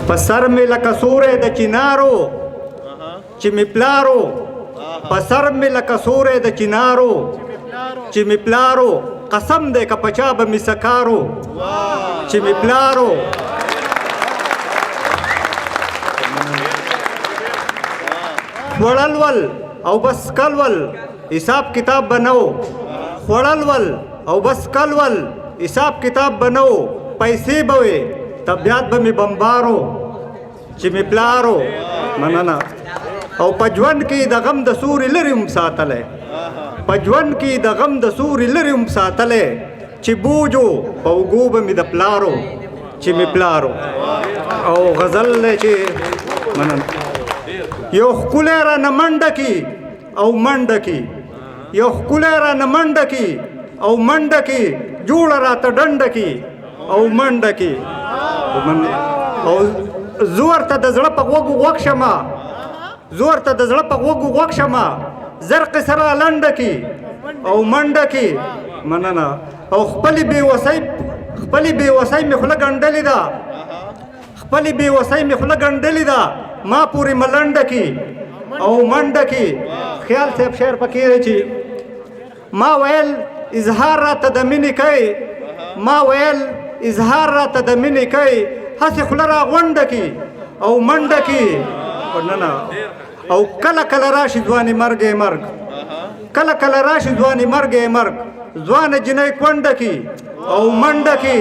پسر می لکه سوری د چنارو چې می پلارو پسر می لکه سوری د چنارو چې می پلارو قسم دی که پچا به می سکارو چې می پلارو خوړلول او بس کلول حساب کتاب بنو خوړلول او بس کلول حساب کتاب بنو پیسې به وي طبیعت به می بمبارو چې می پلارو مننه او په ژوند کې د غم د سوري لرې هم ساتلی په ژوند کې د غم د سوري لرې هم ساتلی چې بوجو په اوږو به مې د پلارو چې مې پلارو او غزل دی چې مننه یو ښکلی رانه منډه کي او منډه کي یو ښکلی رانه منډه کي او منډه کي جوړه راته ډنډه کي او منډه کي او زور ته د زړه په غوږو غوږ شمه زور ته د زړه په غوږو غوږ شمه زرق سره لنډه کي او منډه کي مننه او خپلې بې وسۍ مې خوله ګنډلې ده خپلې بې وسۍ مې خوله ګنډلې ده ما پورې ملنډه کي او منډه کي خیال صاحب شعر پکې دی چې ما ویل اظهار راته د مینې کوي ما ویل اظهار راته د مینې کوي هسې خوله را غونډه کي او منډه کي نه او کله کله راشي ځوانې مرګ یې مرګ کله کله راشي ځوانې مرګ یې مرګ ځوانه جنۍ کونډه کي او منډه کي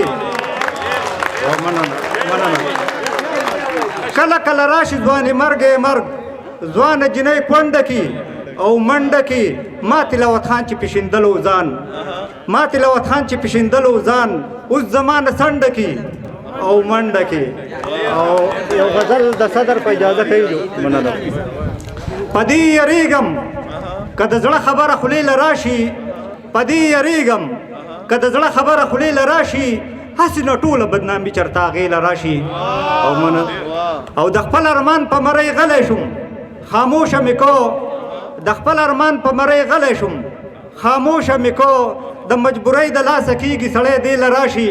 کله کله راشي ځوانې مرګ یې مرګ ځوانه جنۍ کونډه کي او منډه کي ما تلاوت خان چې پیشندلو ځان ما تلاوت خان چې پیشندلو ځان اوس زمانه څنډه کي او منډه کي او یو غزل د صدر په اجازه کوي مننه پدې یریږم که د زړه خبره خولې له راشي پدې یریږم که د زړه خبره خولې له راشي هسې نه ټوله بدنامي چرته هغې له راشي او مننه او د خپل ارمان په مرۍ غلی شوم خاموشه مې کو د خپل ارمان په مرۍ غلی شوم خاموشه مې کو د مجبورۍ د لاسه کېږي سړی دې له راشي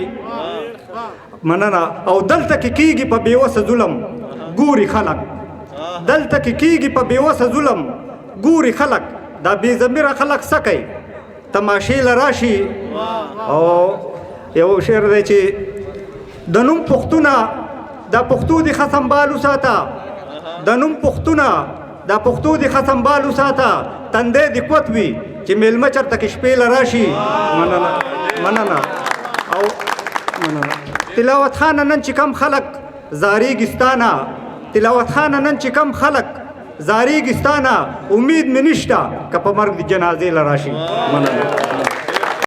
مننه او دلته کې کېږي په بېوسه ظلم ګوري خلک دلته کې کېږي په بېوسه ظلم ګوري خلک دا بې ضمیره خلک څه کوي تماشې له راشي او یو شعر دی چې د نوم پښتونه دا پښتو دې ښه سنبال وساته د نوم پښتونه دا پښتو دې ښه سنبال وساته تندی دې کوت وي چې میلمه چېرته کې شپې له راشي مننه او مننه تلاوت خان نن چې کم خلک زاریږي ستانه تلاوت خان نن چې کم خلک زاریږي ستانه امید مې نشته که په مرګ د جنازې له راشي مننه